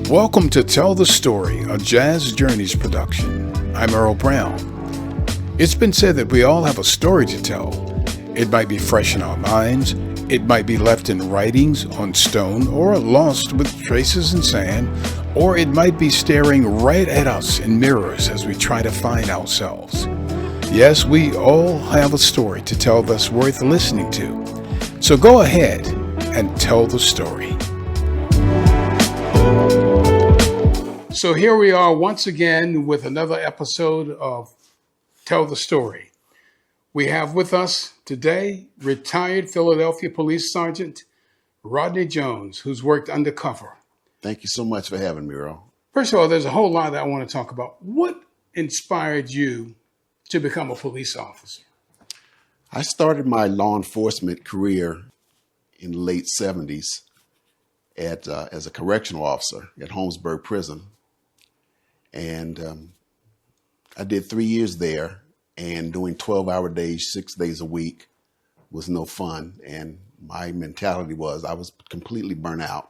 Welcome to Tell the Story, a Jazz Journeys production. I'm Earl Brown. It's been said that we all have a story to tell. It might be fresh in our minds, it might be left in writings on stone or lost with traces in sand, or it might be staring right at us in mirrors as we try to find ourselves. Yes, we all have a story to tell that's worth listening to. So go ahead and tell the story. So here we are once again with another episode of Tell the Story. We have with us today retired Philadelphia Police Sergeant Rodney Jones, who's worked undercover. Thank you so much for having me, Earl. First of all, there's a whole lot that I want to talk about. What inspired you to become a police officer? I started my law enforcement career in the late 70s as a correctional officer at Holmesburg Prison. And I did 3 years there, and doing 12-hour days, 6 days a week was no fun. And my mentality was I was completely burnt out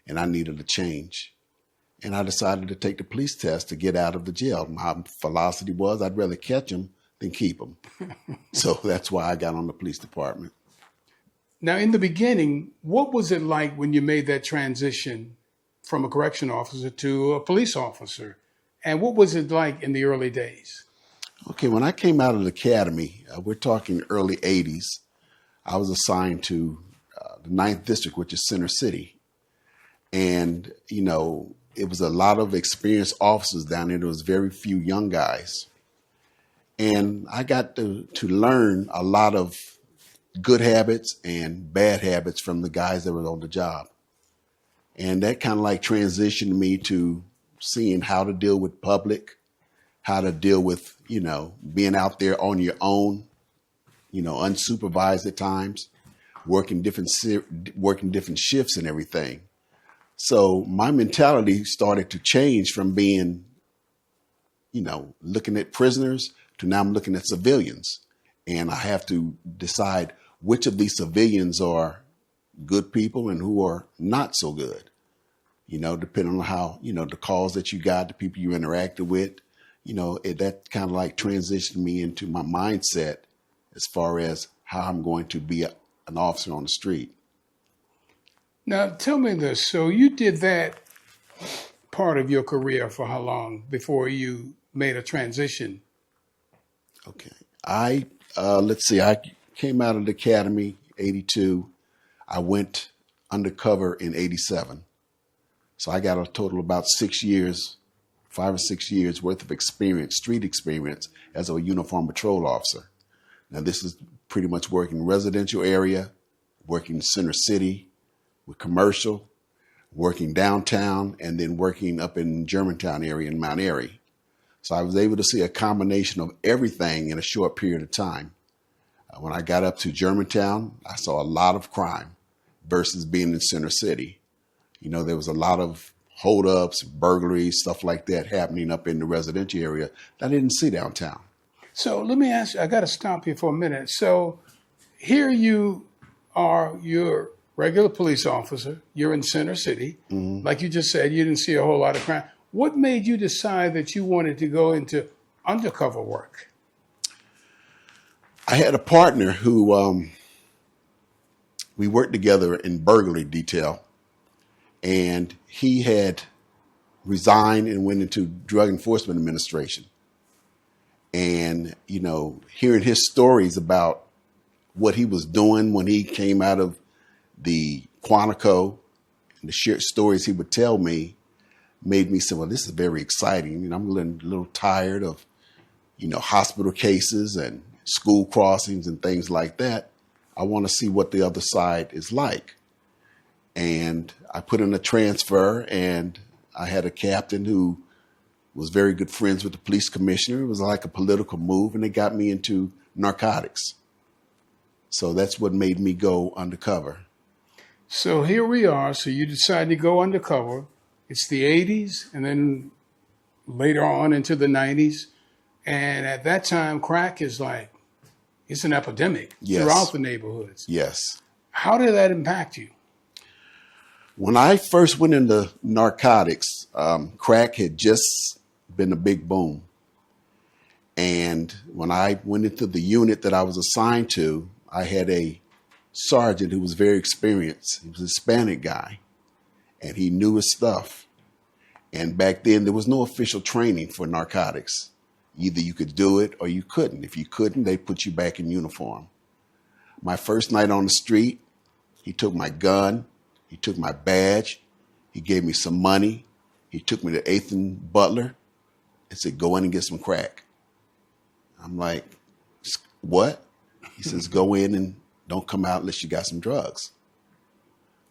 and I needed a change. And I decided to take the police test to get out of the jail. My philosophy was I'd rather catch them than keep them. So that's why I got on the police department. Now, in the beginning, what was it like when you made that transition from a correction officer to a police officer? And what was it like in the early days? Okay, when I came out of the academy, we're talking early 80s, I was assigned to the 9th District, which is Center City. And, you know, it was a lot of experienced officers down there. There was very few young guys. And I got to learn a lot of good habits and bad habits from the guys that were on the job. And that kind of like transitioned me to seeing how to deal with public, how to deal with, you know, being out there on your own, you know, unsupervised at times, working different shifts and everything. So my mentality started to change from being, you know, looking at prisoners to now I'm looking at civilians. And I have to decide which of these civilians are good people and who are not so good. You know, depending on how, you know, the calls that you got, the people you interacted with, you know, that kind of like transitioned me into my mindset as far as how I'm going to be an officer on the street. Now, tell me this. So you did that part of your career for how long before you made a transition? Okay. Let's see, I came out of the academy, 82. I went undercover in 87. So I got a total of about 6 years, 5 or 6 years worth of experience, street experience as a uniform patrol officer. Now this is pretty much working residential area, working in Center City with commercial, working downtown, and then working up in Germantown area in Mount Airy. So I was able to see a combination of everything in a short period of time. When I got up to Germantown, I saw a lot of crime versus being in Center City. You know, there was a lot of holdups, burglaries, stuff like that happening up in the residential area that I didn't see downtown. So let me ask you, I got to stop you for a minute. So here you are, you're regular police officer, you're in Center City. Mm-hmm. Like you just said, you didn't see a whole lot of crime. What made you decide that you wanted to go into undercover work? I had a partner who we worked together in burglary detail. And he had resigned and went into Drug Enforcement Administration. And, you know, hearing his stories about what he was doing when he came out of the Quantico and the shared stories he would tell me made me say, well, this is very exciting. You know, I'm a little tired of, you know, hospital cases and school crossings and things like that. I want to see what the other side is like. And I put in a transfer, and I had a captain who was very good friends with the police commissioner. It was like a political move, and they got me into narcotics. So that's what made me go undercover. So here we are. So you decided to go undercover. It's the 80s, and then later on into the 90s. And at that time, crack is like, it's an epidemic throughout the neighborhoods. Yes. How did that impact you? When I first went into narcotics, crack had just been a big boom. And when I went into the unit that I was assigned to, I had a sergeant who was very experienced. He was a Hispanic guy, and he knew his stuff. And back then, there was no official training for narcotics. Either you could do it or you couldn't. If you couldn't, they put you back in uniform. My first night on the street, he took my gun, he took my badge, he gave me some money, he took me to 8th and Butler and said, go in and get some crack. I'm like, what? He says, go in and don't come out unless you got some drugs.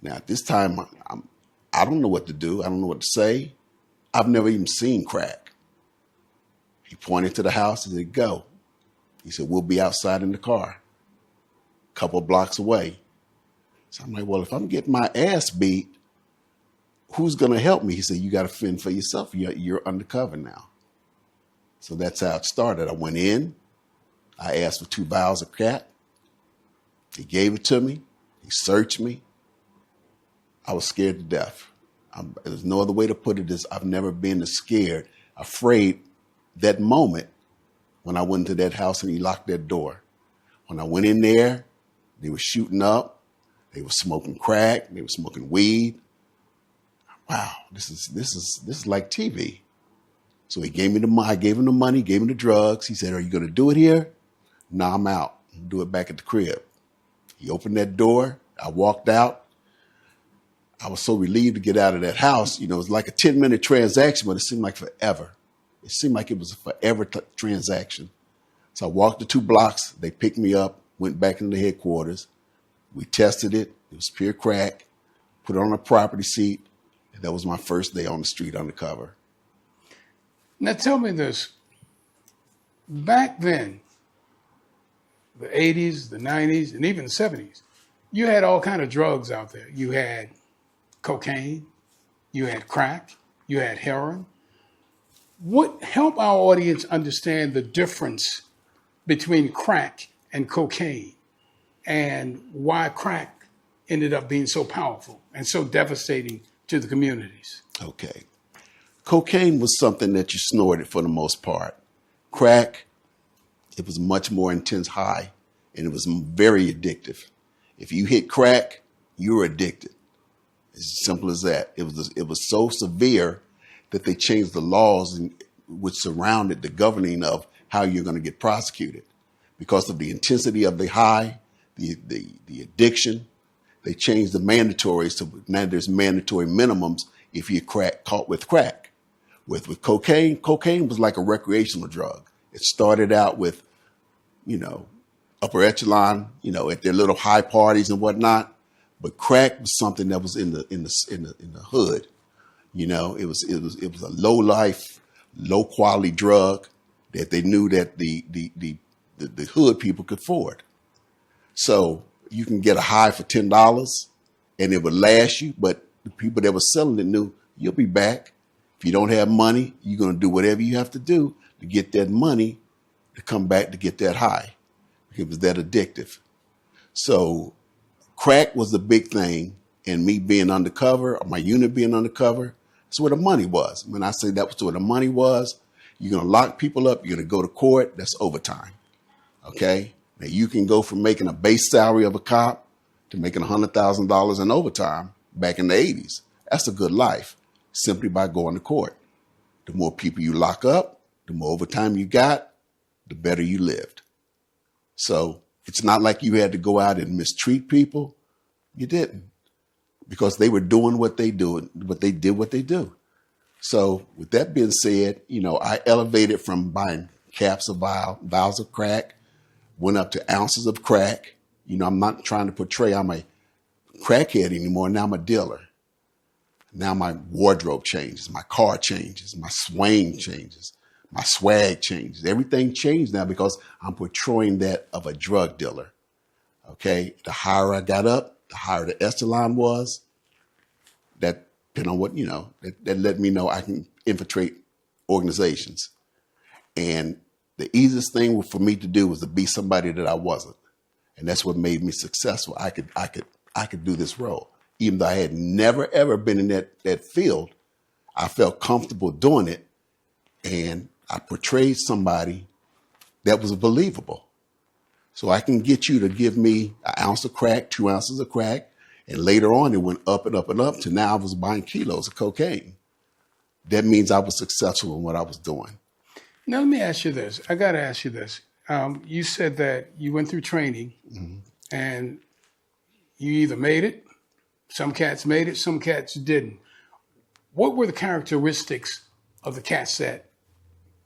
Now, at this time, I don't know what to do. I don't know what to say. I've never even seen crack. He pointed to the house and said, go. He said, we'll be outside in the car, a couple of blocks away. So I'm like, well, if I'm getting my ass beat, who's going to help me? He said, you got to fend for yourself. You're undercover now. So that's how it started. I went in. I asked for 2 vials of crack. He gave it to me. He searched me. I was scared to death. There's no other way to put it. I've never been as scared, afraid that moment when I went into that house and he locked that door. When I went in there, they were shooting up. They were smoking crack. They were smoking weed. Wow, this is like TV. So he gave me the money. I gave him the money, gave him the drugs. He said, are you going to do it here? No, I'm out. I'll do it back at the crib. He opened that door. I walked out. I was so relieved to get out of that house. You know, it was like a 10-minute transaction, but it seemed like forever. It seemed like it was a forever transaction. So I walked the 2 blocks. They picked me up, went back into the headquarters. We tested it. It was pure crack. Put it on a property seat. And that was my first day on the street undercover. Now tell me this. Back then, the 80s, the 90s, and even the 70s, you had all kind of drugs out there. You had cocaine, you had crack, you had heroin. What help our audience understand the difference between crack and cocaine and why crack ended up being so powerful and so devastating to the communities? Okay. Cocaine was something that you snorted for the most part. Crack, it was much more intense high, and it was very addictive. If you hit crack, you were addicted. It's as simple as that. It was so severe that they changed the laws which surrounded the governing of how you're going to get prosecuted. Because of the intensity of the high, the addiction, they changed the mandatories to now there's mandatory minimums if you're caught with crack. With cocaine was like a recreational drug. It started out with, upper echelon, at their little high parties and whatnot. But crack was something that was in the hood. It was a low life, low quality drug that they knew that the hood people could afford. So you can get a high for $10 and it would last you, but the people that were selling it knew you'll be back. If you don't have money, you're going to do whatever you have to do to get that money to come back to get that high. It was that addictive. So crack was the big thing, and me being undercover, or my unit being undercover, that's where the money was. When I say that was where the money was, you're going to lock people up, you're going to go to court, that's overtime. Okay? Now you can go from making a base salary of a cop to making $100,000 in overtime back in the 80s. That's a good life, simply by going to court. The more people you lock up, the more overtime you got, the better you lived. So it's not like you had to go out and mistreat people. You didn't, because they were doing what they do. So with that being said, I elevated from buying caps of vials of crack, went up to ounces of crack. I'm not trying to portray I'm a crackhead anymore. Now I'm a dealer. Now my wardrobe changes, my car changes, my swing changes, my swag changes. Everything changed now because I'm portraying that of a drug dealer. Okay. The higher I got up, the higher the echelon was. That depending on what, that let me know I can infiltrate organizations. And the easiest thing for me to do was to be somebody that I wasn't. And that's what made me successful. I could do this role. even though I had never, ever been in that field. I felt comfortable doing it, and I portrayed somebody that was believable. So I can get you to give me an ounce of crack, 2 ounces of crack, and later on it went up and up and up to now I was buying kilos of cocaine. That means I was successful in what I was doing. Now, let me ask you this. I got to ask you this. You said that you went through training and you either made it, some cats made it, some cats didn't. What were the characteristics of the cats that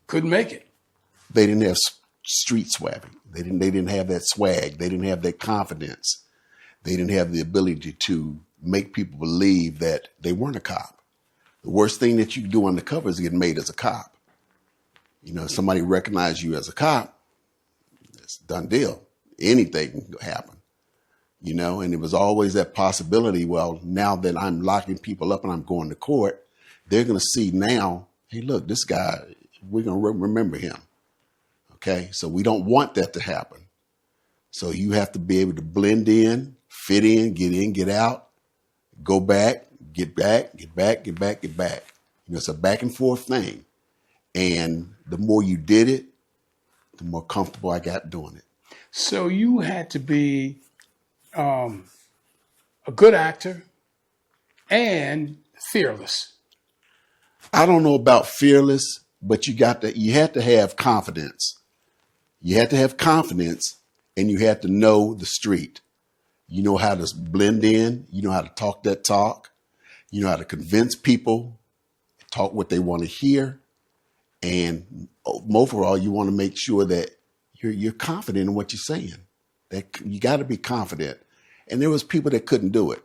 couldn't make it? They didn't have street swag. They didn't have that swag. They didn't have that confidence. They didn't have the ability to make people believe that they weren't a cop. The worst thing that you can do undercover is get made as a cop. You know, if somebody recognizes you as a cop, it's a done deal. Anything can happen. You know, and it was always that possibility, well, now that I'm locking people up and I'm going to court, they're going to see now, hey, look, this guy, we're going to remember him. Okay, so we don't want that to happen. So you have to be able to blend in, fit in, get out, go back, get back, get back, get back, get back. You know, it's a back and forth thing. And the more you did it, the more comfortable I got doing it. So you had to be a good actor and fearless. I don't know about fearless, but you had to have confidence. You had to have confidence, and you had to know the street. You know how to blend in. You know how to talk that talk. You know how to convince people, talk what they want to hear. And overall, you want to make sure that you're confident in what you're saying. That you got to be confident. And there was people that couldn't do it.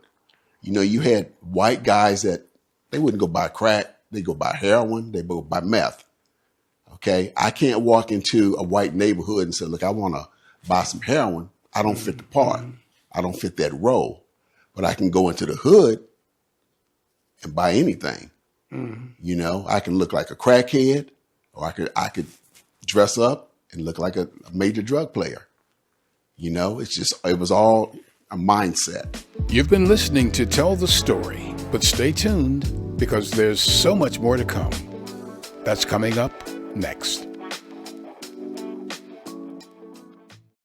You know, you had white guys that they wouldn't go buy crack. They go buy heroin. They go buy meth. Okay. I can't walk into a white neighborhood and say, look, I want to buy some heroin. I don't fit the part. I don't fit that role. But I can go into the hood and buy anything. You know, I can look like a crackhead, or I could dress up and look like a major drug player. You know, it was all a mindset. You've been listening to Tell the Story, but stay tuned because there's so much more to come. That's coming up next.